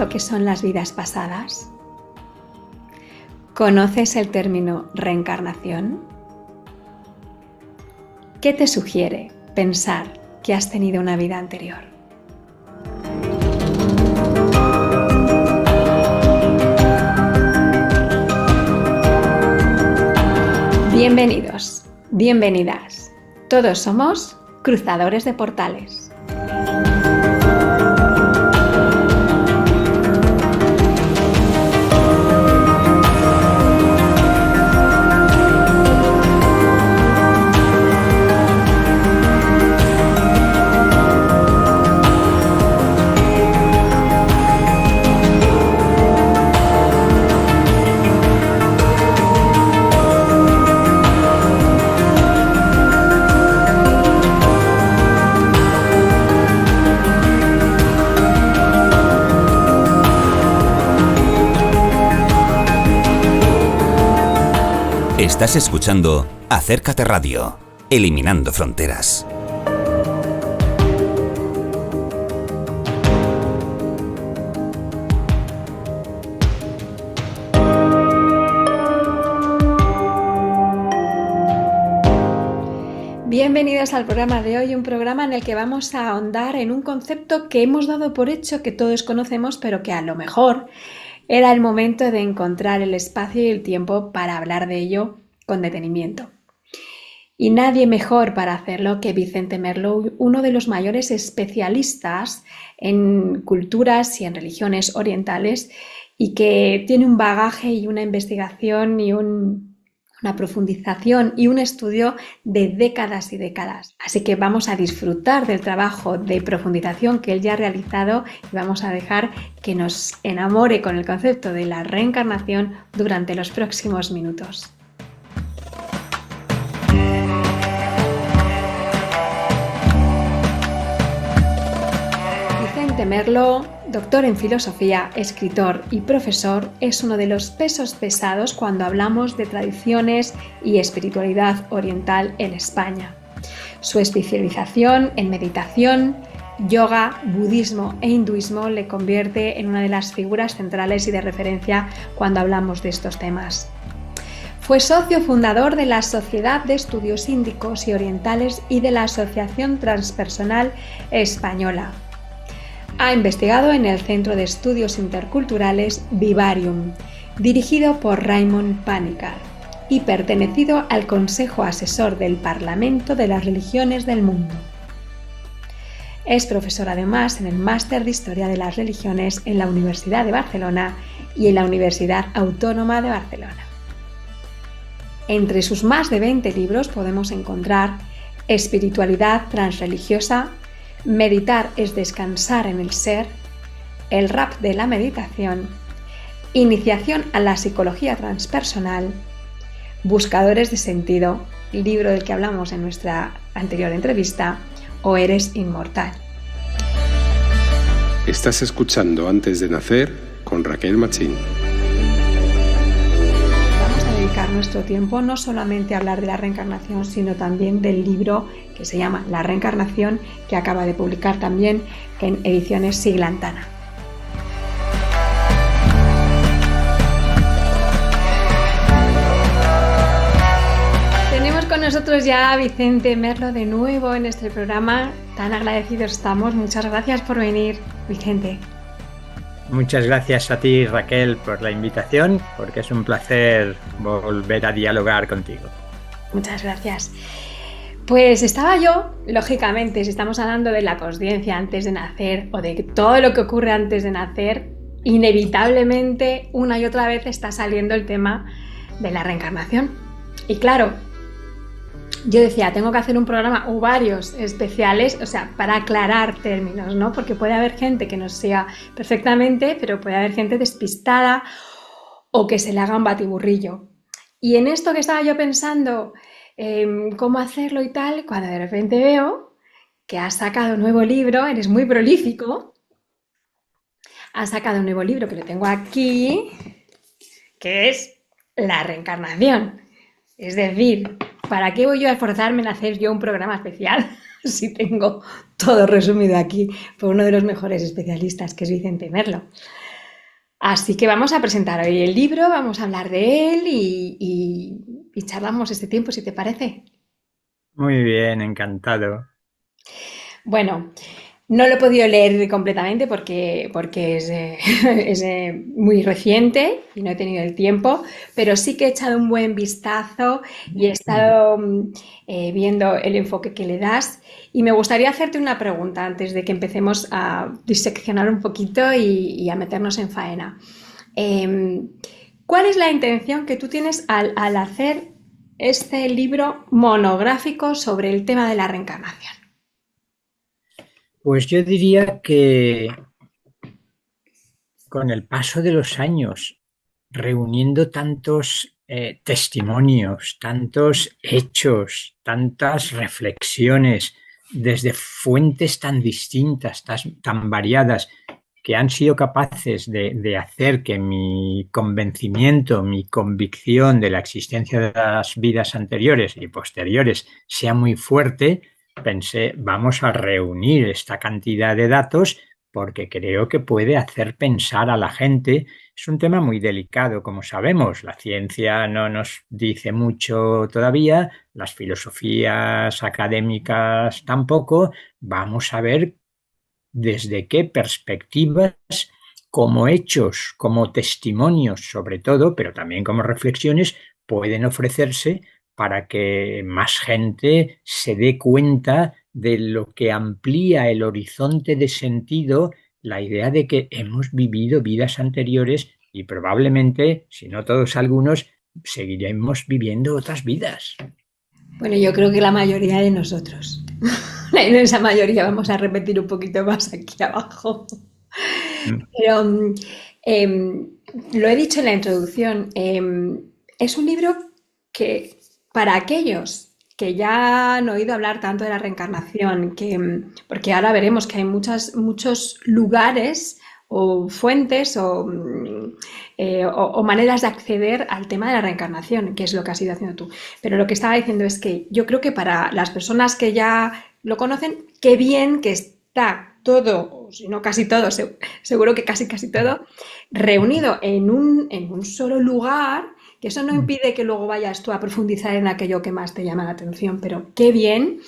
lo que son las vidas pasadas? ¿Conoces el término reencarnación? ¿Qué te sugiere pensar que has tenido una vida anterior? Bienvenidos, bienvenidas. Todos somos cruzadores de portales. Estás escuchando Acércate Radio, eliminando fronteras. Bienvenidos al programa de hoy, un programa en el que vamos a ahondar en un concepto que hemos dado por hecho que todos conocemos, pero que a lo mejor era el momento de encontrar el espacio y el tiempo para hablar de ello con detenimiento. Y nadie mejor para hacerlo que Vicente Merlo, uno de los mayores especialistas en culturas y en religiones orientales, y que tiene un bagaje y una investigación y una profundización y un estudio de décadas y décadas. Así que vamos a disfrutar del trabajo de profundización que él ya ha realizado y vamos a dejar que nos enamore con el concepto de la reencarnación durante los próximos minutos. Vicente Merlo, doctor en filosofía, escritor y profesor, es uno de los pesos pesados cuando hablamos de tradiciones y espiritualidad oriental en España. Su especialización en meditación, yoga, budismo e hinduismo le convierte en una de las figuras centrales y de referencia cuando hablamos de estos temas. Fue socio fundador de la Sociedad de Estudios Índicos y Orientales y de la Asociación Transpersonal Española. Ha investigado en el Centro de Estudios Interculturales Vivarium, dirigido por Raymond Panikkar, y pertenecido al Consejo Asesor del Parlamento de las Religiones del Mundo. Es profesor además en el Máster de Historia de las Religiones en la Universidad de Barcelona y en la Universidad Autónoma de Barcelona. Entre sus más de 20 libros podemos encontrar Espiritualidad transreligiosa, Meditar es descansar en el ser, El rap de la meditación, Iniciación a la psicología transpersonal, Buscadores de sentido, libro del que hablamos en nuestra anterior entrevista, o Eres inmortal. Estás escuchando Antes de nacer con Raquel Machín. Vamos a dedicar nuestro tiempo no solamente a hablar de la reencarnación, sino también del libro que se llama La reencarnación, que acaba de publicar también en Ediciones Siglantana. Tenemos con nosotros ya a Vicente Merlo de nuevo en este programa. Tan agradecidos estamos. Muchas gracias por venir, Vicente. Muchas gracias a ti, Raquel, por la invitación, porque es un placer volver a dialogar contigo. Muchas gracias. Pues estaba yo, lógicamente, si estamos hablando de la consciencia antes de nacer o de todo lo que ocurre antes de nacer, inevitablemente una y otra vez está saliendo el tema de la reencarnación. Y claro, yo decía, tengo que hacer un programa o varios especiales, o sea, para aclarar términos, ¿no? Porque puede haber gente que no sea perfectamente, pero puede haber gente despistada o que se le haga un batiburrillo. Y en esto que estaba yo pensando, cómo hacerlo y tal, cuando de repente veo que has sacado un nuevo libro, eres muy prolífico, has sacado un nuevo libro que lo tengo aquí, que es La reencarnación. Es decir, ¿para qué voy yo a esforzarme en hacer yo un programa especial si tengo todo resumido aquí por uno de los mejores especialistas, que es Vicente Merlo? Así que vamos a presentar hoy el libro, vamos a hablar de él y charlamos este tiempo, si te parece. Muy bien, encantado. Bueno, no lo he podido leer completamente porque es, es muy reciente y no he tenido el tiempo, pero sí que he echado un buen vistazo y he estado viendo el enfoque que le das. Y me gustaría hacerte una pregunta antes de que empecemos a diseccionar un poquito y a meternos en faena. Em, ¿Cuál es la intención que tú tienes al hacer este libro monográfico sobre el tema de la reencarnación? Pues yo diría que con el paso de los años, reuniendo tantos testimonios, tantos hechos, tantas reflexiones, desde fuentes tan distintas, tan variadas, que han sido capaces de hacer que mi convencimiento, mi convicción de la existencia de las vidas anteriores y posteriores sea muy fuerte, pensé, vamos a reunir esta cantidad de datos porque creo que puede hacer pensar a la gente. Es un tema muy delicado, como sabemos. La ciencia no nos dice mucho todavía, las filosofías académicas tampoco. Vamos a ver desde qué perspectivas, como hechos, como testimonios sobre todo, pero también como reflexiones, pueden ofrecerse para que más gente se dé cuenta de lo que amplía el horizonte de sentido, la idea de que hemos vivido vidas anteriores y probablemente, si no todos algunos, seguiremos viviendo otras vidas. Bueno, yo creo que la mayoría de nosotros. La inmensa mayoría, vamos a repetir un poquito más aquí abajo. Pero lo he dicho en la introducción, es un libro que para aquellos que ya han oído hablar tanto de la reencarnación, porque ahora veremos que hay muchos lugares o fuentes o maneras de acceder al tema de la reencarnación, que es lo que has ido haciendo tú. Pero lo que estaba diciendo es que yo creo que para las personas que ya lo conocen, qué bien que está todo, o si no casi todo, seguro que casi todo, reunido en un solo lugar, que eso no impide que luego vayas tú a profundizar en aquello que más te llama la atención, pero qué bien.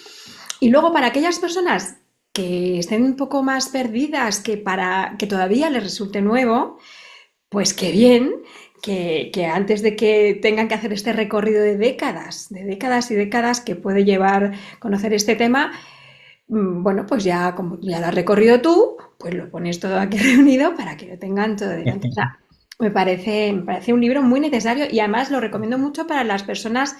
Y luego para aquellas personas que estén un poco más perdidas, que todavía les resulte nuevo, pues qué bien que antes de que tengan que hacer este recorrido de décadas y décadas que puede llevar conocer este tema, bueno, pues ya como ya lo has recorrido tú, pues lo pones todo aquí reunido para que lo tengan todo delante. O sea, me parece un libro muy necesario y además lo recomiendo mucho para las personas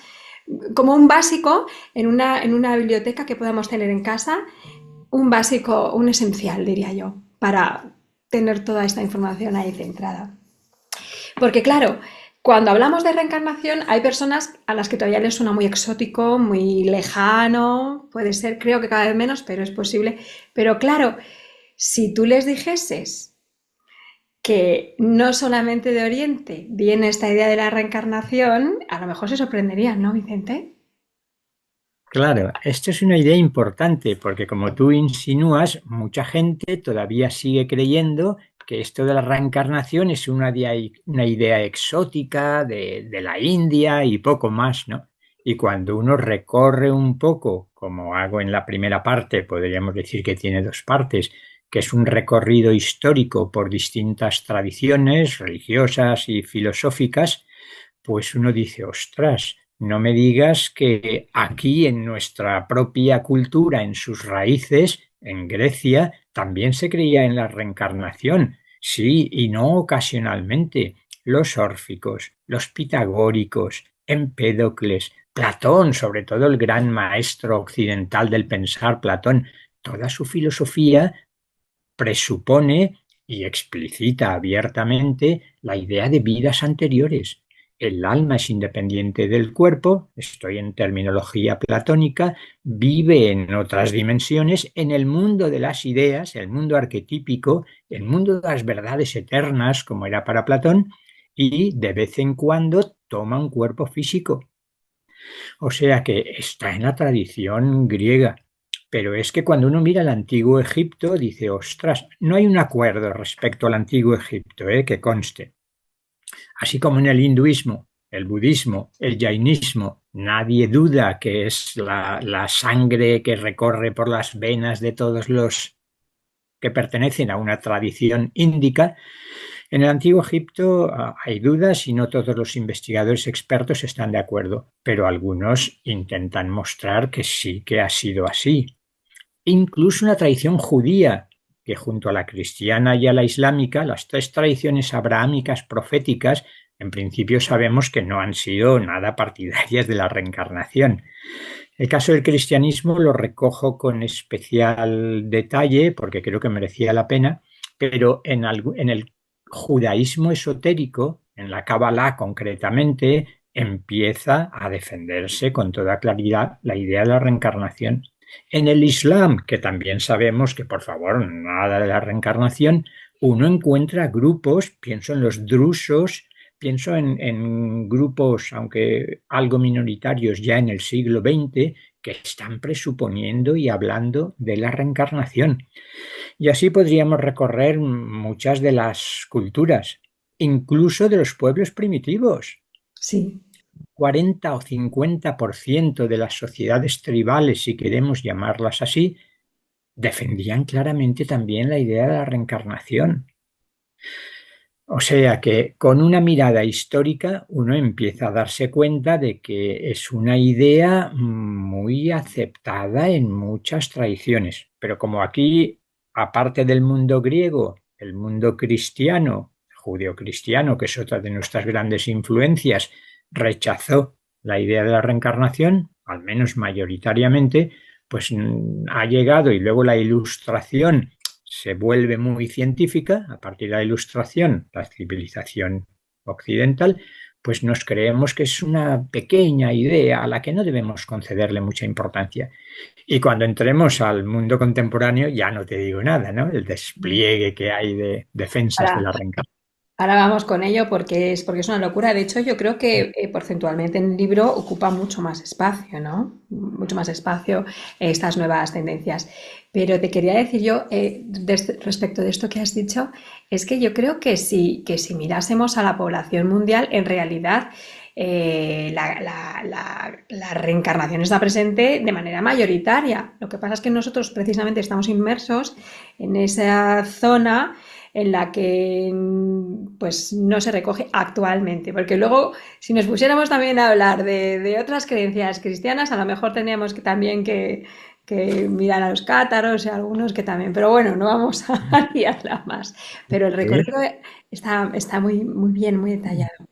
como un básico en una biblioteca que podamos tener en casa, un básico, un esencial, diría yo, para tener toda esta información ahí centrada. Porque claro, cuando hablamos de reencarnación hay personas a las que todavía les suena muy exótico, muy lejano, puede ser, creo que cada vez menos, pero es posible. Pero claro, si tú les dijeses que no solamente de Oriente viene esta idea de la reencarnación, a lo mejor se sorprenderían, ¿no, Vicente? Claro, esto es una idea importante porque como tú insinúas, mucha gente todavía sigue creyendo que esto de la reencarnación es una idea exótica de la India y poco más, ¿no? Y cuando uno recorre un poco, como hago en la primera parte, podríamos decir que tiene dos partes, que es un recorrido histórico por distintas tradiciones religiosas y filosóficas, pues uno dice, ostras, no me digas que aquí en nuestra propia cultura, en sus raíces, en Grecia, también se creía en la reencarnación. Sí, y no ocasionalmente. Los órficos, los pitagóricos, Empédocles, Platón, sobre todo el gran maestro occidental del pensar, Platón, toda su filosofía presupone y explicita abiertamente la idea de vidas anteriores. El alma es independiente del cuerpo, estoy en terminología platónica, vive en otras dimensiones, en el mundo de las ideas, el mundo arquetípico, el mundo de las verdades eternas, como era para Platón, y de vez en cuando toma un cuerpo físico. O sea que está en la tradición griega. Pero es que cuando uno mira el antiguo Egipto, dice, ostras, no hay un acuerdo respecto al antiguo Egipto, que conste. Así como en el hinduismo, el budismo, el jainismo, nadie duda que es la sangre que recorre por las venas de todos los que pertenecen a una tradición índica. En el antiguo Egipto hay dudas y no todos los investigadores expertos están de acuerdo, pero algunos intentan mostrar que sí que ha sido así. Incluso una tradición judía, que junto a la cristiana y a la islámica, las tres tradiciones abrahámicas proféticas, en principio sabemos que no han sido nada partidarias de la reencarnación. El caso del cristianismo lo recojo con especial detalle porque creo que merecía la pena, pero en el judaísmo esotérico, en la Kabbalah concretamente, empieza a defenderse con toda claridad la idea de la reencarnación. En el Islam, que también sabemos que, por favor, nada de la reencarnación, uno encuentra grupos, pienso en los drusos, pienso en grupos, aunque algo minoritarios ya en el siglo XX, que están presuponiendo y hablando de la reencarnación. Y así podríamos recorrer muchas de las culturas, incluso de los pueblos primitivos. Sí. 40 o 50% de las sociedades tribales, si queremos llamarlas así, defendían claramente también la idea de la reencarnación. O sea que con una mirada histórica uno empieza a darse cuenta de que es una idea muy aceptada en muchas tradiciones. Pero como aquí, aparte del mundo griego, el mundo cristiano, judeocristiano, que es otra de nuestras grandes influencias, rechazó la idea de la reencarnación, al menos mayoritariamente, pues ha llegado y luego la Ilustración se vuelve muy científica, a partir de la Ilustración, la civilización occidental, pues nos creemos que es una pequeña idea a la que no debemos concederle mucha importancia. Y cuando entremos al mundo contemporáneo, ya no te digo nada, ¿no? El despliegue que hay de defensas de Ahora, la reencarnación. ahora vamos con ello porque es una locura. De hecho, yo creo que porcentualmente en el libro ocupa mucho más espacio, ¿no? Mucho más espacio estas nuevas tendencias. Pero te quería decir yo, respecto de esto que has dicho, es que yo creo que si mirásemos a la población mundial, en realidad la reencarnación está presente de manera mayoritaria. Lo que pasa es que nosotros precisamente estamos inmersos en esa zona en la que pues no se recoge actualmente, porque luego si nos pusiéramos también a hablar de otras creencias cristianas, a lo mejor tendríamos que también que mirar a los cátaros y a algunos que también, pero bueno, no vamos a liarla más. Pero el recorrido está muy, muy bien, muy detallado.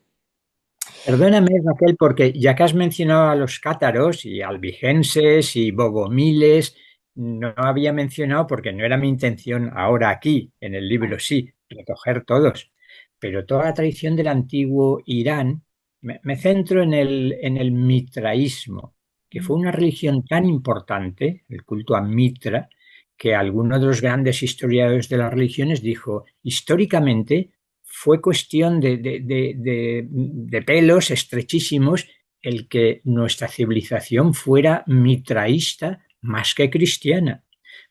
Perdóname, Raquel, porque ya que has mencionado a los cátaros y albigenses y bogomiles, no había mencionado, porque no era mi intención ahora aquí, en el libro sí, recoger todos, pero toda la tradición del antiguo Irán, me centro en el mitraísmo, que fue una religión tan importante, el culto a Mitra, que alguno de los grandes historiadores de las religiones dijo, históricamente, fue cuestión de pelos estrechísimos el que nuestra civilización fuera mitraísta más que cristiana.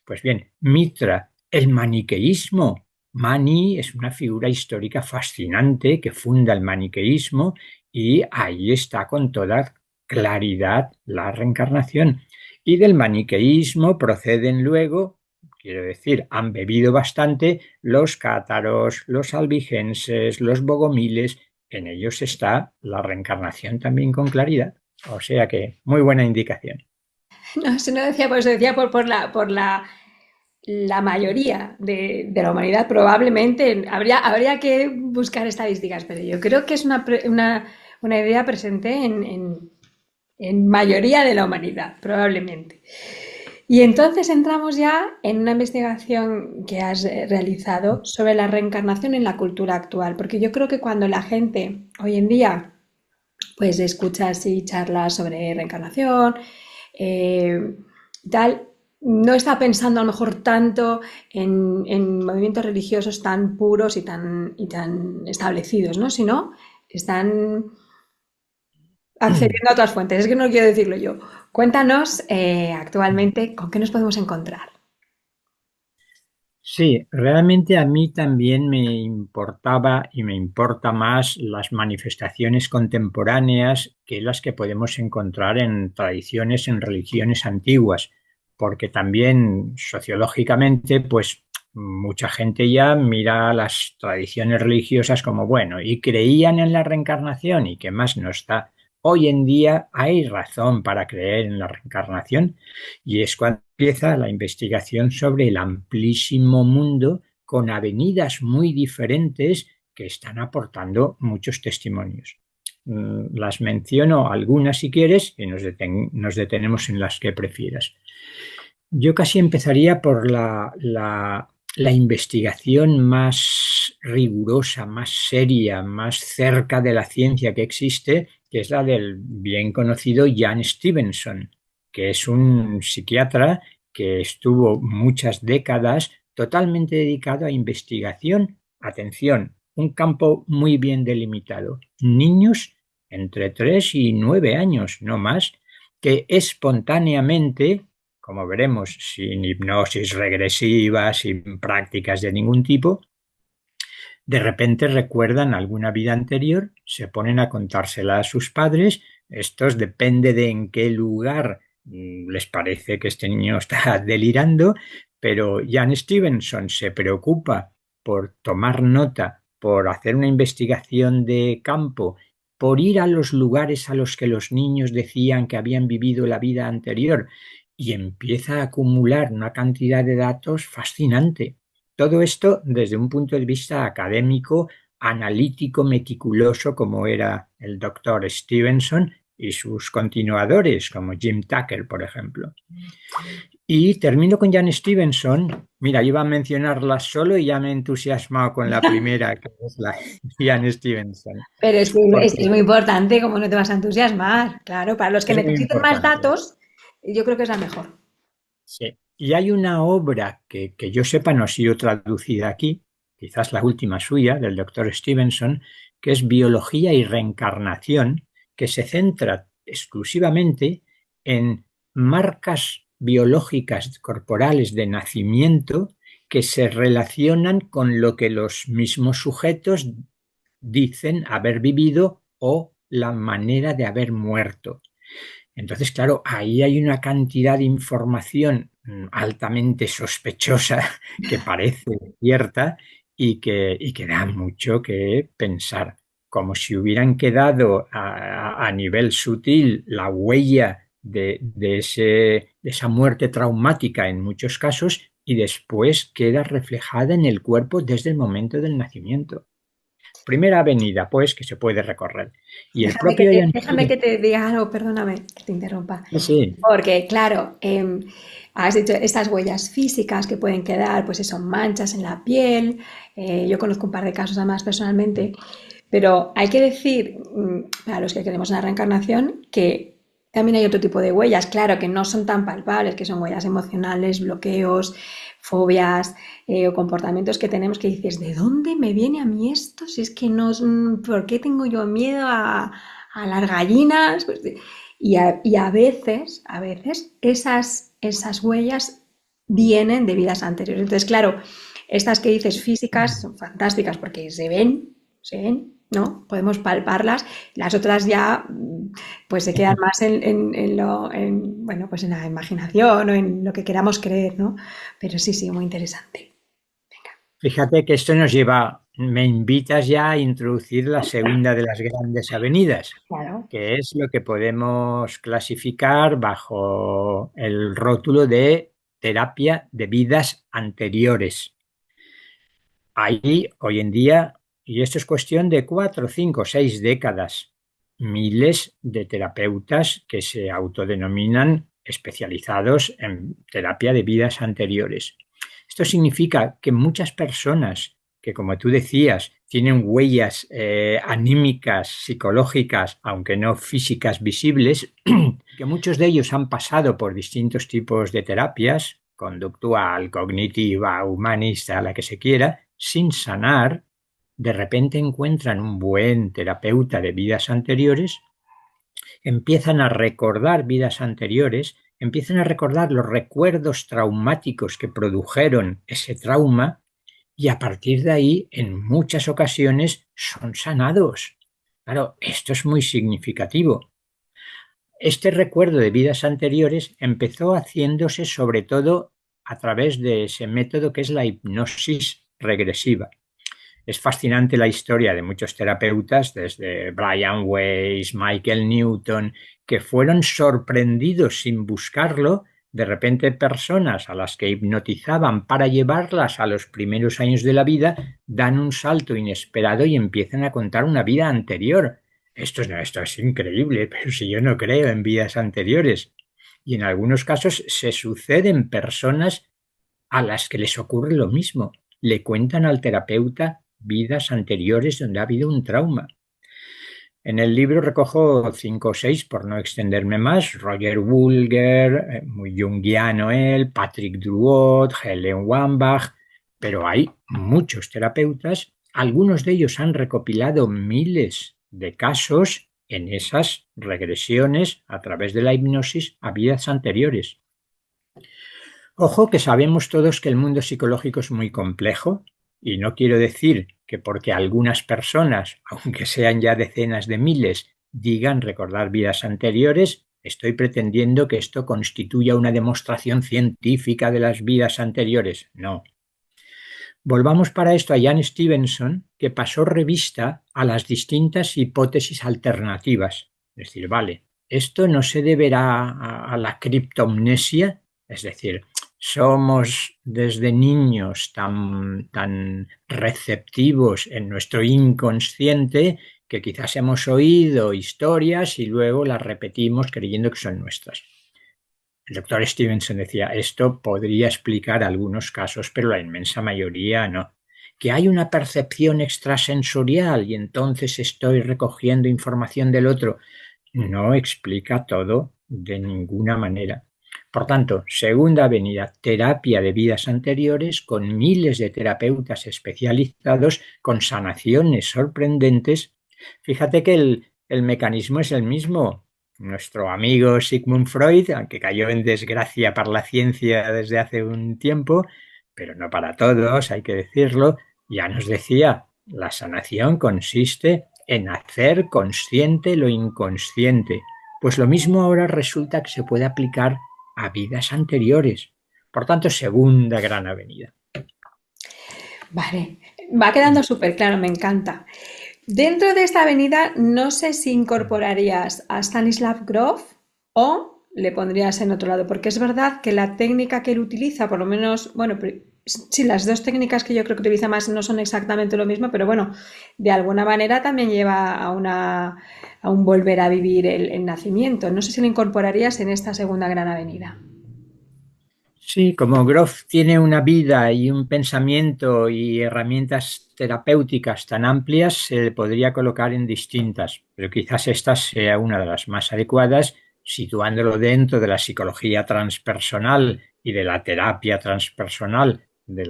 Pues bien, Mitra, el maniqueísmo. Mani es una figura histórica fascinante que funda el maniqueísmo y ahí está con toda claridad la reencarnación. Y del maniqueísmo proceden luego, quiero decir, han bebido bastante los cátaros, los albigenses, los bogomiles, en ellos está la reencarnación también con claridad. O sea que muy buena indicación. No, eso no decía, pues decía por la mayoría de la humanidad, probablemente habría que buscar estadísticas, pero yo creo que es una idea presente en mayoría de la humanidad, probablemente. Y entonces entramos ya en una investigación que has realizado sobre la reencarnación en la cultura actual, porque yo creo que cuando la gente hoy en día pues escucha así charlas sobre reencarnación, tal, no está pensando a lo mejor tanto en movimientos religiosos tan puros y tan establecidos, ¿no? Sino están accediendo a otras fuentes. Es que no quiero decirlo yo. Cuéntanos actualmente con qué nos podemos encontrar. Sí, realmente a mí también me importaba y me importa más las manifestaciones contemporáneas que las que podemos encontrar en tradiciones, en religiones antiguas, porque también sociológicamente, pues mucha gente ya mira las tradiciones religiosas como bueno, y creían en la reencarnación y qué más no está. Hoy en día hay razón para creer en la reencarnación y es cuando empieza la investigación sobre el amplísimo mundo con avenidas muy diferentes que están aportando muchos testimonios. Las menciono algunas si quieres y nos detenemos en las que prefieras. Yo casi empezaría por la investigación más rigurosa, más seria, más cerca de la ciencia que existe, que es la del bien conocido Jan Stevenson, que es un psiquiatra que estuvo muchas décadas totalmente dedicado a investigación. Atención, un campo muy bien delimitado. Niños entre 3 y 9 años, no más, que espontáneamente, como veremos, sin hipnosis regresiva, sin prácticas de ningún tipo, de repente recuerdan alguna vida anterior, se ponen a contársela a sus padres. Estos depende de en qué lugar les parece que este niño está delirando, pero Jan Stevenson se preocupa por tomar nota, por hacer una investigación de campo, por ir a los lugares a los que los niños decían que habían vivido la vida anterior y empieza a acumular una cantidad de datos fascinante. Todo esto desde un punto de vista académico, analítico, meticuloso, como era el doctor Stevenson y sus continuadores, como Jim Tucker, por ejemplo. Y termino con Jan Stevenson. Mira, iba a mencionarla solo y ya me he entusiasmado con la primera, que es la Jan Stevenson. Pero es que Porque es muy importante, ¿cómo no te vas a entusiasmar? Claro, para los que es muy necesiten más importante. datos, yo creo que es la mejor. Sí. Y hay una obra que yo sepa no ha sido traducida aquí, quizás la última suya, del doctor Stevenson, que es Biología y Reencarnación, que se centra exclusivamente en marcas biológicas corporales de nacimiento que se relacionan con lo que los mismos sujetos dicen haber vivido o la manera de haber muerto. Entonces, claro, ahí hay una cantidad de información altamente sospechosa que parece cierta y que da mucho que pensar, como si hubieran quedado a nivel sutil la huella de esa muerte traumática en muchos casos y después queda reflejada en el cuerpo desde el momento del nacimiento. Primera avenida, pues, que se puede recorrer. Y el propio Jan Déjame que Stevenson, te diga algo, perdóname que te interrumpa. sí, sí, Porque, claro, has dicho estas huellas físicas que pueden quedar, pues eso, manchas en la piel. Yo conozco un par de casos además personalmente, pero hay que decir, para los que queremos una reencarnación, que también hay otro tipo de huellas, claro, que no son tan palpables, que son huellas emocionales, bloqueos, fobias o comportamientos que tenemos que dices, ¿de dónde me viene a mí esto? Si es que no, ¿por qué tengo yo miedo a las gallinas? Pues, y a veces esas huellas vienen de vidas anteriores. Entonces, claro, estas que dices físicas son fantásticas porque se ven, ¿no? Podemos palparlas. Las otras ya, pues se quedan más bueno, pues en la imaginación o en lo que queramos creer, ¿no? Pero sí, sí, muy interesante. fíjate que esto nos lleva, me invitas ya a introducir la segunda de las grandes avenidas, Claro. que es lo que podemos clasificar bajo el rótulo de terapia de vidas anteriores. Ahí, hoy en día, y esto es cuestión de 4, 5, 6 décadas, miles de terapeutas que se autodenominan especializados en terapia de vidas anteriores. Esto significa que muchas personas que, como tú decías, tienen huellas anímicas, psicológicas, aunque no físicas visibles, que muchos de ellos han pasado por distintos tipos de terapias, conductual, cognitiva, humanista, la que se quiera, sin sanar, de repente encuentran un buen terapeuta de vidas anteriores empiezan a recordar vidas anteriores, empiezan a recordar los recuerdos traumáticos que produjeron ese trauma y a partir de ahí, en muchas ocasiones, son sanados. Claro, esto es muy significativo. Este recuerdo de vidas anteriores empezó haciéndose sobre todo a través de ese método que es la hipnosis regresiva. Es fascinante la historia de muchos terapeutas, desde Brian Weiss, Michael Newton, que fueron sorprendidos sin buscarlo, de repente personas a las que hipnotizaban para llevarlas a los primeros años de la vida, dan un salto inesperado y empiezan a contar una vida anterior. Esto es increíble, pero si yo no creo en vidas anteriores. Y en algunos casos se suceden personas a las que les ocurre lo mismo. Le cuentan al terapeuta vidas anteriores donde ha habido un trauma. En el libro recojo 5 o 6, por no extenderme más: Roger Woolger, muy junguiano él, Patrick Druot, Helen Wambach, pero hay muchos terapeutas, algunos de ellos han recopilado miles de casos en esas regresiones a través de la hipnosis a vidas anteriores. Ojo que sabemos todos que el mundo psicológico es muy complejo y no quiero decir que porque algunas personas, aunque sean ya decenas de miles, digan recordar vidas anteriores, estoy pretendiendo que esto constituya una demostración científica de las vidas anteriores. No. Volvamos para esto a Jan Stevenson, que pasó revista a las distintas hipótesis alternativas. Es decir, vale, esto no se deberá a la criptomnesia, es decir, somos desde niños tan receptivos en nuestro inconsciente que quizás hemos oído historias y luego las repetimos creyendo que son nuestras. El doctor Stevenson decía, esto podría explicar algunos casos, pero la inmensa mayoría no. Que hay una percepción extrasensorial y entonces estoy recogiendo información del otro, no explica todo de ninguna manera. Por tanto, segunda avenida, terapia de vidas anteriores con miles de terapeutas especializados con sanaciones sorprendentes. Fíjate que el mecanismo es el mismo. Nuestro amigo Sigmund Freud, aunque cayó en desgracia para la ciencia desde hace un tiempo, pero no para todos, hay que decirlo, ya nos decía, la sanación consiste en hacer consciente lo inconsciente. Pues lo mismo ahora resulta que se puede aplicar a vidas anteriores. Por tanto, segunda gran avenida. Vale, va quedando súper claro, me encanta. Dentro de esta avenida, no sé si incorporarías a Stanislav Grof o le pondrías en otro lado, porque es verdad que la técnica que él utiliza, por lo menos, bueno, sí, las dos técnicas que yo creo que utiliza más no son exactamente lo mismo, pero bueno, de alguna manera también lleva a un volver a vivir el nacimiento. No sé si lo incorporarías en esta segunda gran avenida. Sí, como Grof tiene una vida y un pensamiento y herramientas terapéuticas tan amplias, se le podría colocar en distintas, pero quizás esta sea una de las más adecuadas, situándolo dentro de la psicología transpersonal y de la terapia transpersonal, de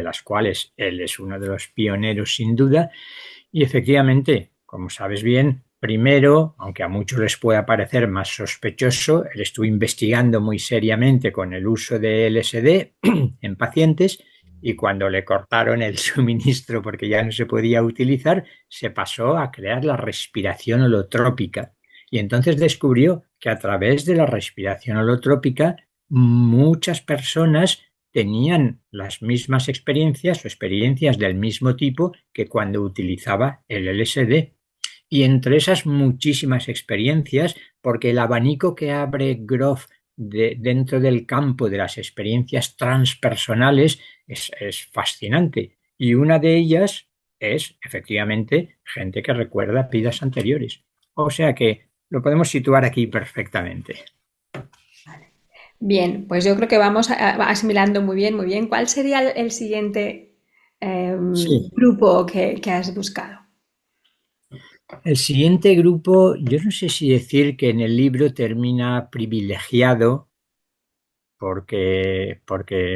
las cuales él es uno de los pioneros sin duda. Y efectivamente, como sabes bien, primero, aunque a muchos les pueda parecer más sospechoso, él estuvo investigando muy seriamente con el uso de LSD en pacientes y cuando le cortaron el suministro porque ya no se podía utilizar, se pasó a crear la respiración holotrópica. Y entonces descubrió que a través de la respiración holotrópica muchas personas tenían las mismas experiencias o experiencias del mismo tipo que cuando utilizaba el LSD. Y entre esas muchísimas experiencias, porque el abanico que abre Grof dentro del campo de las experiencias transpersonales es fascinante. Y una de ellas es, efectivamente, gente que recuerda vidas anteriores. O sea que lo podemos situar aquí perfectamente. Bien, pues yo creo que vamos asimilando muy bien, muy bien. ¿Cuál sería el siguiente Sí. grupo que has buscado? El siguiente grupo, yo no sé si decir que en el libro termina privilegiado porque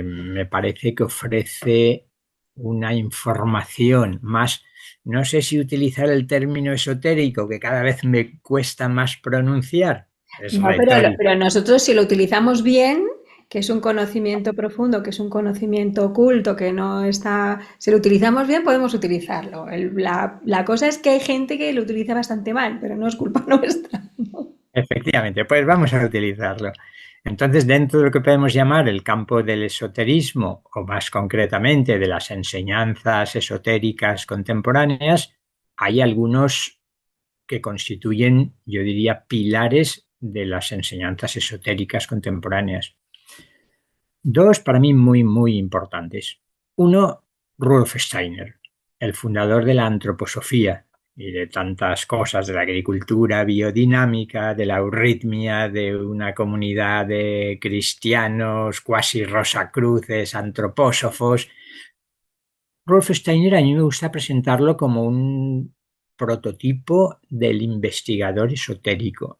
me parece que ofrece una información más, no sé si utilizar el término esotérico, que cada vez me cuesta más pronunciar, es No, retórico. pero nosotros si lo utilizamos bien, que es un conocimiento profundo, que es un conocimiento oculto, que no está, si lo utilizamos bien podemos utilizarlo. La cosa es que hay gente que lo utiliza bastante mal, pero no es culpa nuestra, ¿no? Efectivamente, pues vamos a utilizarlo. Entonces, dentro de lo que podemos llamar el campo del esoterismo, o más concretamente de las enseñanzas esotéricas contemporáneas, hay algunos que constituyen, yo diría, pilares de las enseñanzas esotéricas contemporáneas. Dos para mí muy, muy importantes. Uno, Rudolf Steiner, el fundador de la antroposofía y de tantas cosas, de la agricultura biodinámica, de la euritmia, de una comunidad de cristianos, cuasi rosacruces, antropósofos. Rudolf Steiner a mí me gusta presentarlo como un prototipo del investigador esotérico.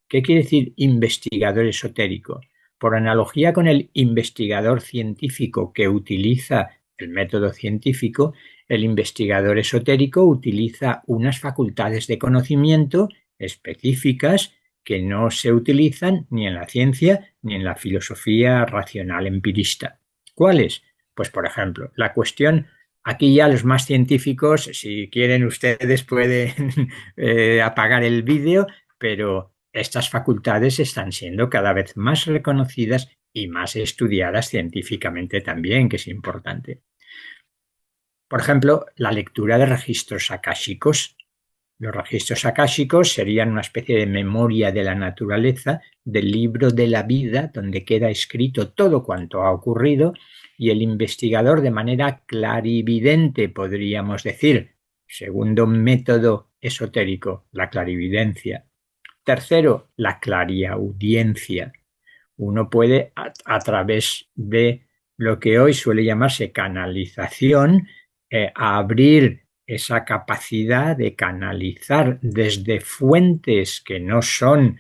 ¿Qué quiere decir investigador esotérico? Por analogía con el investigador científico que utiliza el método científico, el investigador esotérico utiliza unas facultades de conocimiento específicas que no se utilizan ni en la ciencia ni en la filosofía racional empirista. ¿Cuáles? Pues, por ejemplo, la cuestión. Aquí ya los más científicos, si quieren ustedes pueden apagar el vídeo, pero estas facultades están siendo cada vez más reconocidas y más estudiadas científicamente también, que es importante. Por ejemplo, la lectura de registros akáshicos. Los registros akáshicos serían una especie de memoria de la naturaleza, del libro de la vida, donde queda escrito todo cuanto ha ocurrido, y el investigador, de manera clarividente, podríamos decir, segundo método esotérico, la clarividencia. Tercero, la clariaudiencia. Uno puede, a través de lo que hoy suele llamarse canalización, abrir esa capacidad de canalizar desde fuentes que no son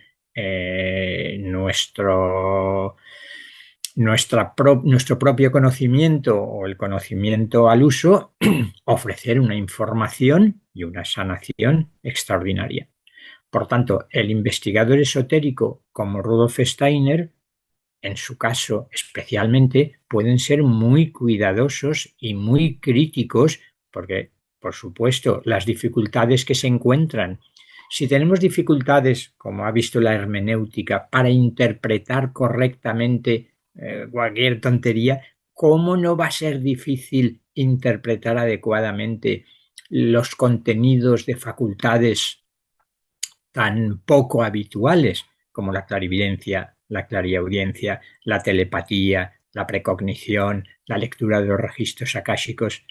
nuestro propio conocimiento o el conocimiento al uso, ofrecer una información y una sanación extraordinaria. Por tanto, el investigador esotérico como Rudolf Steiner, en su caso especialmente, pueden ser muy cuidadosos y muy críticos porque, por supuesto, las dificultades que se encuentran. Si tenemos dificultades, como ha visto la hermenéutica, para interpretar correctamente cualquier tontería, ¿cómo no va a ser difícil interpretar adecuadamente los contenidos de facultades tan poco habituales como la clarividencia, la clariaudiencia, la telepatía, la precognición, la lectura de los registros akáshicos?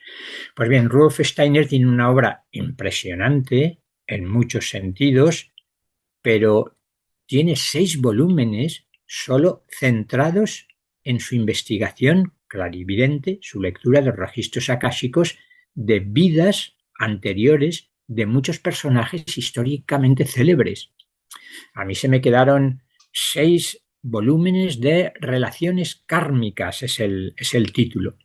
Pues bien, Rudolf Steiner tiene una obra impresionante en muchos sentidos, pero tiene 6 volúmenes solo centrados en su investigación clarividente, su lectura de los registros akáshicos de vidas anteriores de muchos personajes históricamente célebres. A mí se me quedaron 6 volúmenes de relaciones kármicas, es el título.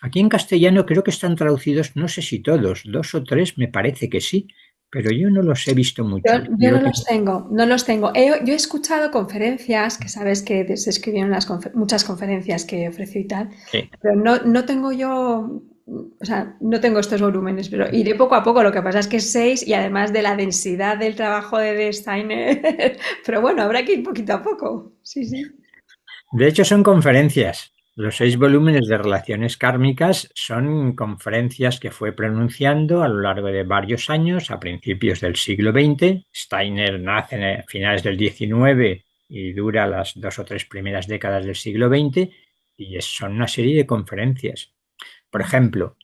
Aquí en castellano creo que están traducidos, no sé si todos, 2 o 3 me parece que sí, pero yo no los he visto mucho. Yo no los tengo, no los tengo. Yo he escuchado conferencias, que sabes que se escribieron muchas conferencias que ofreció y tal, Sí. pero no tengo yo, o sea, no tengo estos volúmenes, pero iré poco a poco. Lo que pasa es que es 6 y además de la densidad del trabajo de Steiner, pero bueno, habrá que ir poquito a poco. Sí, sí. De hecho, son conferencias. Los 6 volúmenes de relaciones kármicas son conferencias que fue pronunciando a lo largo de varios años, a principios del siglo XX. Steiner nace a finales del XIX y dura las 2 o 3 primeras décadas del siglo XX, y son una serie de conferencias. Por ejemplo,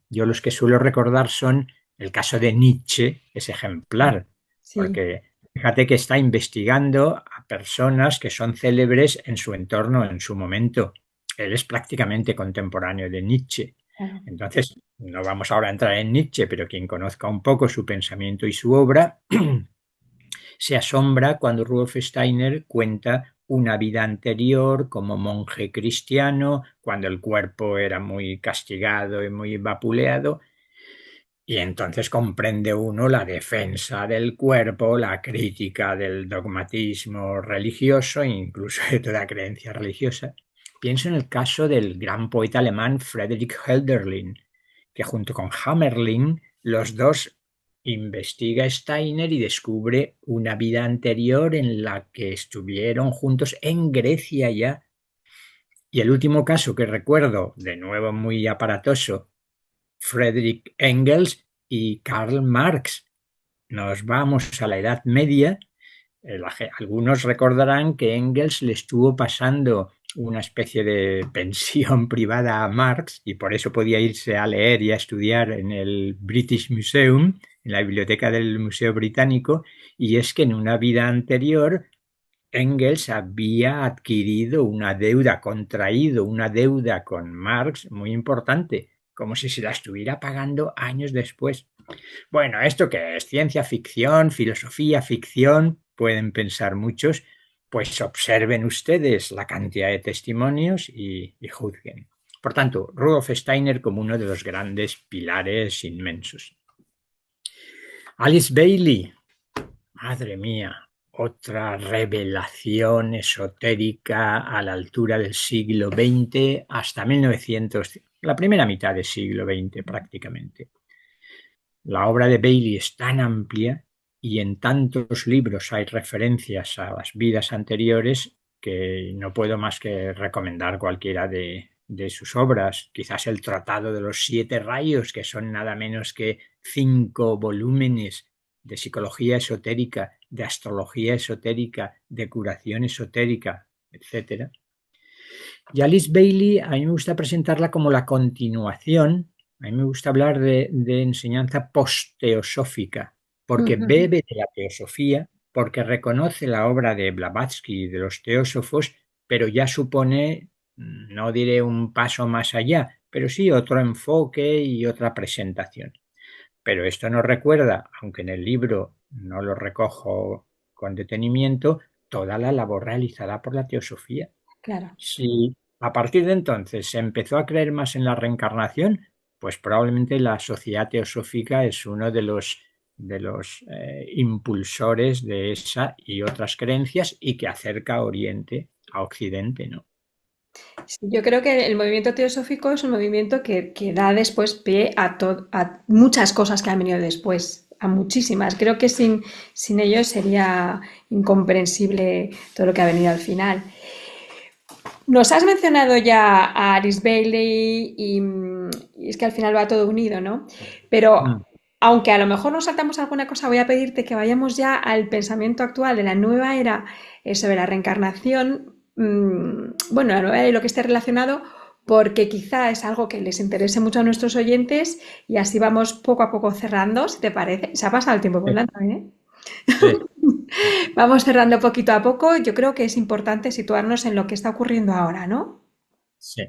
yo los que suelo recordar son el caso de Nietzsche, es ejemplar, Sí. porque fíjate que está investigando a personas que son célebres en su entorno, en su momento. Él es prácticamente contemporáneo de Nietzsche. Claro. Entonces, no vamos ahora a entrar en Nietzsche, pero quien conozca un poco su pensamiento y su obra, se asombra cuando Rudolf Steiner cuenta una vida anterior como monje cristiano, cuando el cuerpo era muy castigado y muy vapuleado, y entonces comprende uno la defensa del cuerpo, la crítica del dogmatismo religioso e incluso de toda creencia religiosa. Pienso en el caso del gran poeta alemán Friedrich Hölderlin, que junto con Hammerling, los dos investiga Steiner y descubre una vida anterior en la que estuvieron juntos en Grecia ya. Y el último caso que recuerdo, de nuevo muy aparatoso, Friedrich Engels y Karl Marx. Nos vamos a la Edad Media. Algunos recordarán que Engels le estuvo pasando una especie de pensión privada a Marx y por eso podía irse a leer y a estudiar en el British Museum, en la biblioteca del Museo Británico, y es que en una vida anterior Engels había adquirido una deuda, contraído una deuda con Marx muy importante, como si se la estuviera pagando años después. Bueno, ¿esto qué es? ¿Ciencia ficción? ¿Filosofía ficción? Pueden pensar muchos. Pues observen ustedes la cantidad de testimonios y juzguen. Por tanto, Rudolf Steiner como uno de los grandes pilares inmensos. Alice Bailey, madre mía, otra revelación esotérica a la altura del siglo XX hasta 1900, la primera mitad del siglo XX prácticamente. La obra de Bailey es tan amplia y en tantos libros hay referencias a las vidas anteriores que no puedo más que recomendar cualquiera de sus obras. Quizás el Tratado de los Siete Rayos, que son nada menos que 5 volúmenes de psicología esotérica, de astrología esotérica, de curación esotérica, etc. Y Alice Bailey, a mí me gusta presentarla como la continuación. A mí me gusta hablar de enseñanza post-teosófica, porque bebe de la teosofía, porque reconoce la obra de Blavatsky y de los teósofos, pero ya supone, no diré un paso más allá, pero sí otro enfoque y otra presentación. Pero esto nos recuerda, aunque en el libro no lo recojo con detenimiento, toda la labor realizada por la teosofía. Claro. Si a partir de entonces se empezó a creer más en la reencarnación, pues probablemente la sociedad teosófica es uno de los impulsores de esa y otras creencias y que acerca a Oriente a Occidente, ¿no? Sí, yo creo que el movimiento teosófico es un movimiento que da después pie a muchas cosas que han venido después, a muchísimas. Creo que sin ellos sería incomprensible todo lo que ha venido al final. Nos has mencionado ya a Alice Bailey y es que al final va todo unido, ¿no? Pero aunque a lo mejor nos saltamos alguna cosa, voy a pedirte que vayamos ya al pensamiento actual de la nueva era sobre la reencarnación. Bueno, la nueva era y lo que esté relacionado, porque quizá es algo que les interese mucho a nuestros oyentes y así vamos poco a poco cerrando, si te parece. Se ha pasado el tiempo volando, ¿eh? Sí. Vamos cerrando poquito a poco. Yo creo que es importante situarnos en lo que está ocurriendo ahora, ¿no? Sí.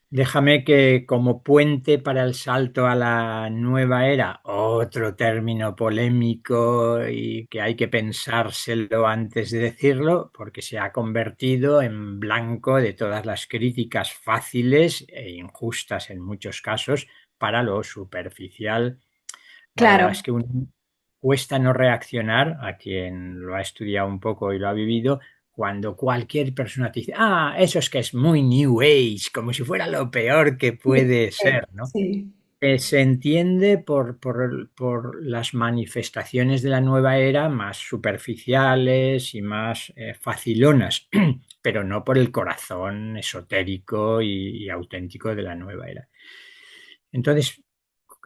Déjame que como puente para el salto a la nueva era, otro término polémico y que hay que pensárselo antes de decirlo, porque se ha convertido en blanco de todas las críticas fáciles e injustas en muchos casos para lo superficial. La verdad Claro, es que cuesta no reaccionar a quien lo ha estudiado un poco y lo ha vivido cuando cualquier persona te dice, eso es que es muy New Age, como si fuera lo peor que puede ser, ¿no? sí. Se entiende por las manifestaciones de la nueva era más superficiales y más facilonas, pero no por el corazón esotérico y auténtico de la nueva era. Entonces,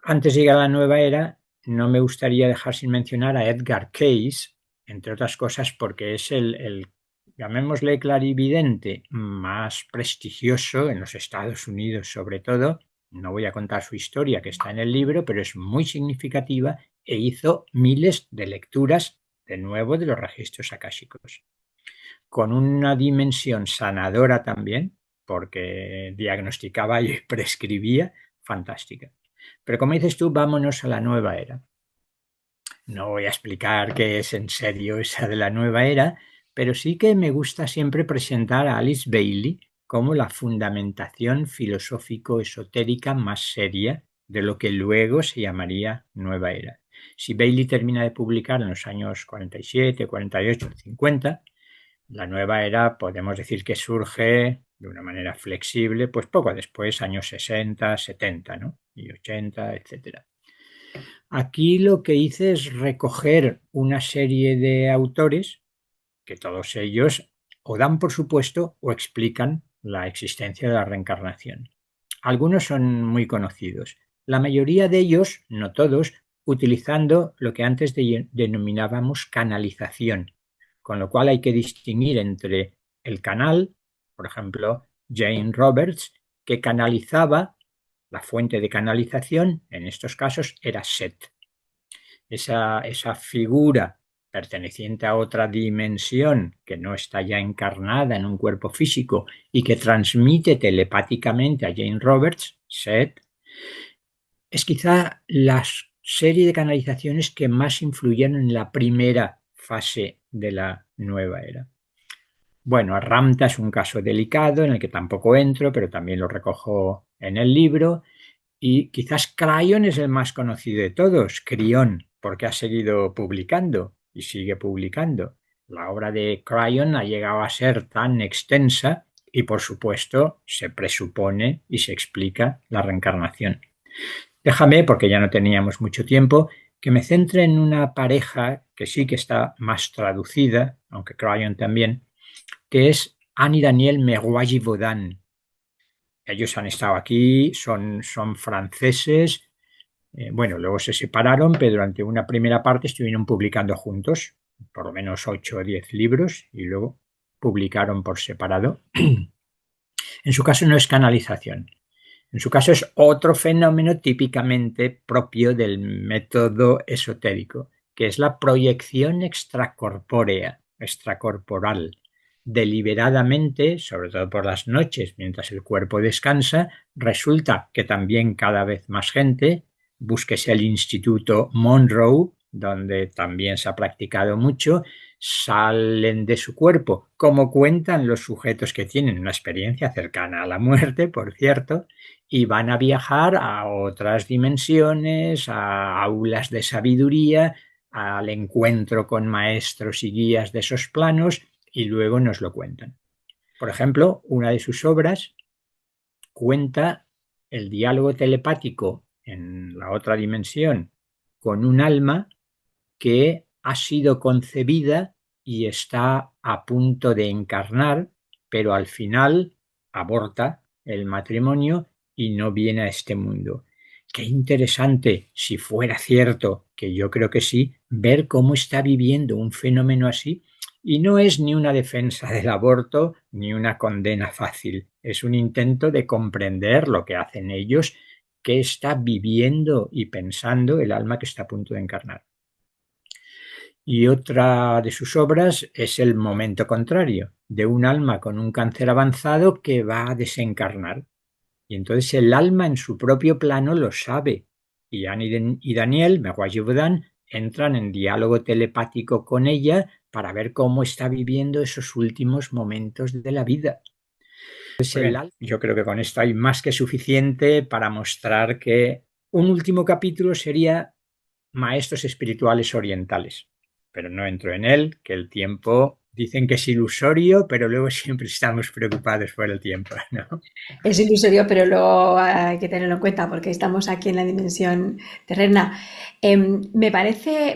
antes de llegar a la nueva era, no me gustaría dejar sin mencionar a Edgar Cayce, entre otras cosas porque es el llamémosle clarividente más prestigioso en los Estados Unidos sobre todo. No voy a contar su historia que está en el libro, pero es muy significativa e hizo miles de lecturas de nuevo de los registros akáshicos, con una dimensión sanadora también, porque diagnosticaba y prescribía, fantástica. Pero como dices tú, vámonos a la nueva era. No voy a explicar qué es en serio esa de la nueva era, pero sí que me gusta siempre presentar a Alice Bailey como la fundamentación filosófico-esotérica más seria de lo que luego se llamaría Nueva Era. Si Bailey termina de publicar en los años 47, 48, 50, la Nueva Era podemos decir que surge de una manera flexible, pues poco después, años 60, 70, ¿no? Y 80, etcétera. Aquí lo que hice es recoger una serie de autores que todos ellos o dan por supuesto o explican la existencia de la reencarnación. Algunos son muy conocidos. La mayoría de ellos, no todos, utilizando lo que antes denominábamos canalización, con lo cual hay que distinguir entre el canal, por ejemplo, Jane Roberts, que canalizaba, la fuente de canalización, en estos casos, era Set. Esa figura perteneciente a otra dimensión que no está ya encarnada en un cuerpo físico y que transmite telepáticamente a Jane Roberts, Set, es quizá la serie de canalizaciones que más influyeron en la primera fase de la nueva era. Bueno, Ramta es un caso delicado en el que tampoco entro, pero también lo recojo en el libro. Y quizás Cryon es el más conocido de todos, Crión, porque ha seguido publicando y sigue publicando. La obra de Cryon ha llegado a ser tan extensa y, por supuesto, se presupone y se explica la reencarnación. Déjame, porque ya no teníamos mucho tiempo, que me centre en una pareja que sí que está más traducida, aunque Cryon también, que es Anne y Daniel Merwaji-Vaudin. Ellos han estado aquí, son franceses, bueno, luego se separaron, pero durante una primera parte estuvieron publicando juntos, por lo menos 8 o 10 libros, y luego publicaron por separado. En su caso no es canalización, en su caso es otro fenómeno típicamente propio del método esotérico, que es la proyección extracorpórea, extracorporal. Deliberadamente, sobre todo por las noches, mientras el cuerpo descansa, resulta que también cada vez más gente, búsquese el Instituto Monroe, donde también se ha practicado mucho, salen de su cuerpo, como cuentan los sujetos que tienen una experiencia cercana a la muerte, por cierto, y van a viajar a otras dimensiones, a aulas de sabiduría, al encuentro con maestros y guías de esos planos, y luego nos lo cuentan. Por ejemplo, una de sus obras cuenta el diálogo telepático en la otra dimensión con un alma que ha sido concebida y está a punto de encarnar, pero al final aborta el matrimonio y no viene a este mundo. Qué interesante, si fuera cierto, que yo creo que sí, ver cómo está viviendo un fenómeno así. Y no es ni una defensa del aborto ni una condena fácil, es un intento de comprender lo que hacen ellos, qué está viviendo y pensando el alma que está a punto de encarnar. Y otra de sus obras es El momento contrario, de un alma con un cáncer avanzado que va a desencarnar. Y entonces el alma en su propio plano lo sabe. Y Anne y Daniel, Merwaji-Vaudin, entran en diálogo telepático con ella para ver cómo está viviendo esos últimos momentos de la vida. Yo creo que con esto hay más que suficiente para mostrar que un último capítulo sería Maestros espirituales orientales, pero no entro en él, que el tiempo dicen que es ilusorio, pero luego siempre estamos preocupados por el tiempo, ¿no? Es ilusorio, pero luego hay que tenerlo en cuenta porque estamos aquí en la dimensión terrena. Me parece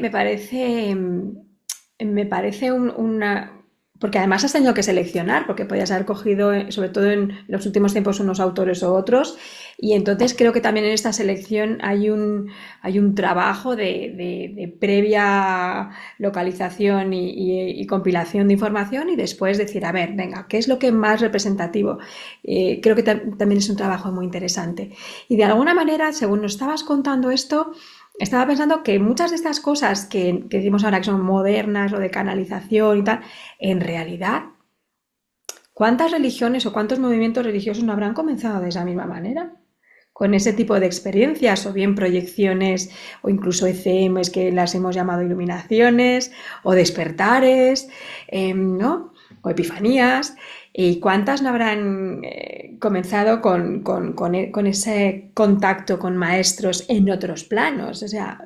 una... Porque además has tenido que seleccionar, porque podías haber cogido, sobre todo en los últimos tiempos, unos autores o otros, y entonces creo que también en esta selección hay un trabajo de previa localización y compilación de información y después decir, a ver, venga, ¿qué es lo que es más representativo? Creo que también es un trabajo muy interesante. Y de alguna manera, según nos estabas contando esto, estaba pensando que muchas de estas cosas que decimos ahora que son modernas o de canalización y tal, en realidad, ¿cuántas religiones o cuántos movimientos religiosos no habrán comenzado de esa misma manera? con ese tipo de experiencias, o bien proyecciones o incluso ECMs que las hemos llamado iluminaciones o despertares, ¿no? O epifanías. ¿Y cuántas no habrán comenzado con ese contacto con maestros en otros planos? O sea,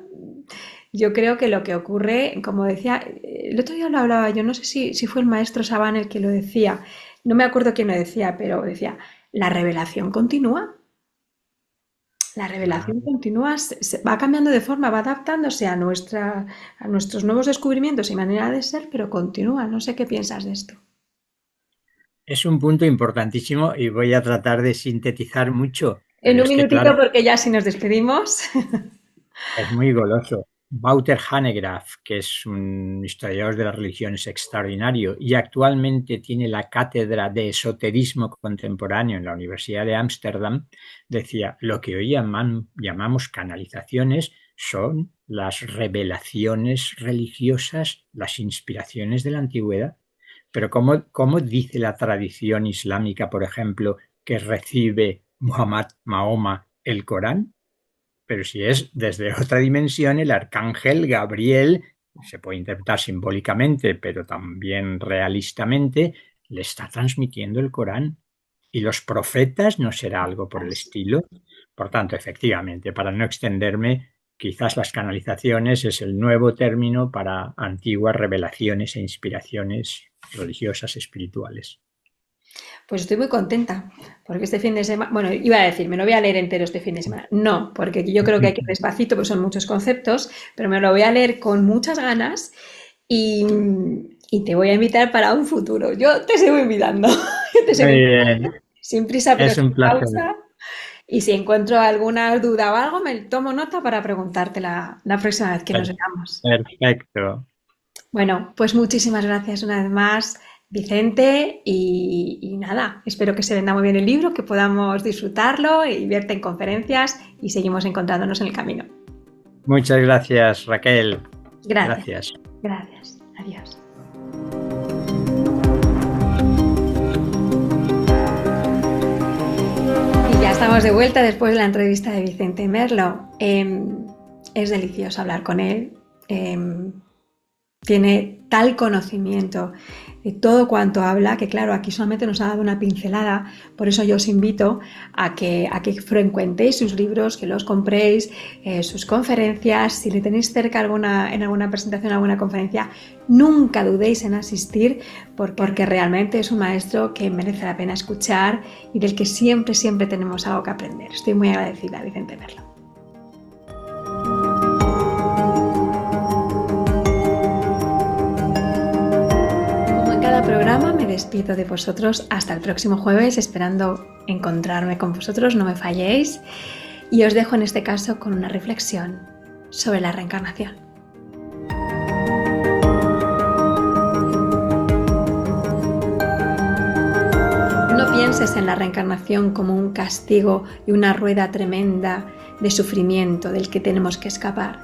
yo creo que lo que ocurre, como decía, el otro día lo hablaba, yo no sé si fue el maestro Sabán el que lo decía, no me acuerdo quién lo decía, pero decía, la revelación continúa. La revelación continúa, va cambiando de forma, va adaptándose a nuestros nuevos descubrimientos y manera de ser, pero continúa. No sé qué piensas de esto. Es un punto importantísimo y voy a tratar de sintetizar mucho, En pero un es que, minutito, claro, porque ya si nos despedimos. es muy goloso. Wouter Hanegraaff, que es un historiador de las religiones extraordinario y actualmente tiene la cátedra de esoterismo contemporáneo en la Universidad de Ámsterdam, decía, lo que hoy llamamos canalizaciones son las revelaciones religiosas, las inspiraciones de la antigüedad. Pero ¿cómo dice la tradición islámica, por ejemplo, que recibe Mahoma el Corán? Pero si es desde otra dimensión, el arcángel Gabriel, se puede interpretar simbólicamente, pero también realistamente, le está transmitiendo el Corán. Y los profetas no será algo por el estilo. Por tanto, efectivamente, para no extenderme, quizás las canalizaciones es el nuevo término para antiguas revelaciones e inspiraciones religiosas, espirituales. Pues estoy muy contenta, porque este fin de semana, bueno, iba a decir, me lo voy a leer entero este fin de semana. No, porque yo creo que hay que ir despacito, porque son muchos conceptos, pero me lo voy a leer con muchas ganas y te voy a invitar para un futuro. Yo te sigo invitando. Yo te sigo Muy invitando. bien, Sin prisa, pero es un sin placer. pausa. Y si encuentro alguna duda o algo, me tomo nota para preguntarte la próxima vez que nos veamos. Perfecto. Bueno, pues muchísimas gracias una vez más, Vicente, y nada, espero que se venda muy bien el libro, que podamos disfrutarlo y verte en conferencias y seguimos encontrándonos en el camino. Muchas gracias, Raquel. Gracias. Gracias. Adiós. Y ya estamos de vuelta después de la entrevista de Vicente Merlo. Es delicioso hablar con él. Tiene tal conocimiento de todo cuanto habla, que claro, aquí solamente nos ha dado una pincelada, por eso yo os invito a que frecuentéis sus libros, que los compréis, sus conferencias, si le tenéis cerca en alguna presentación, alguna conferencia, nunca dudéis en asistir, porque realmente es un maestro que merece la pena escuchar y del que siempre tenemos algo que aprender. Estoy muy agradecida a Vicente Merlo. Programa, me despido de vosotros hasta el próximo jueves, esperando encontrarme con vosotros, no me falléis, y os dejo en este caso con una reflexión sobre la reencarnación. No pienses en la reencarnación como un castigo y una rueda tremenda de sufrimiento del que tenemos que escapar.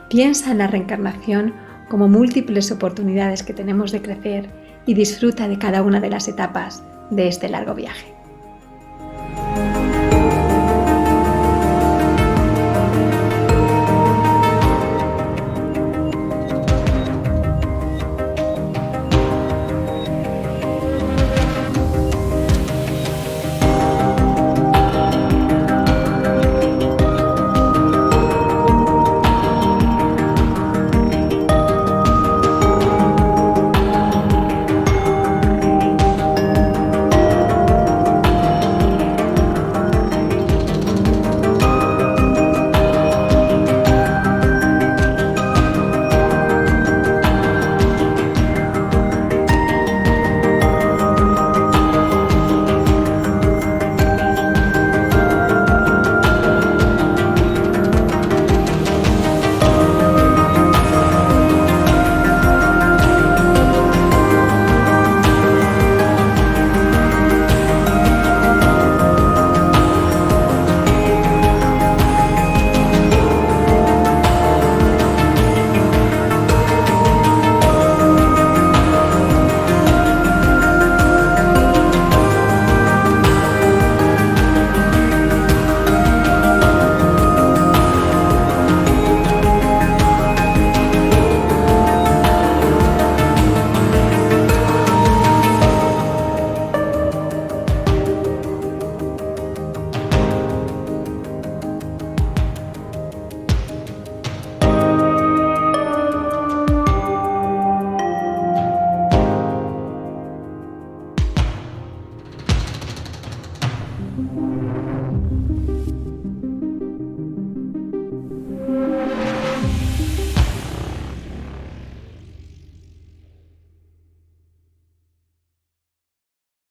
Piensa en la reencarnación como múltiples oportunidades que tenemos de crecer y disfruta de cada una de las etapas de este largo viaje.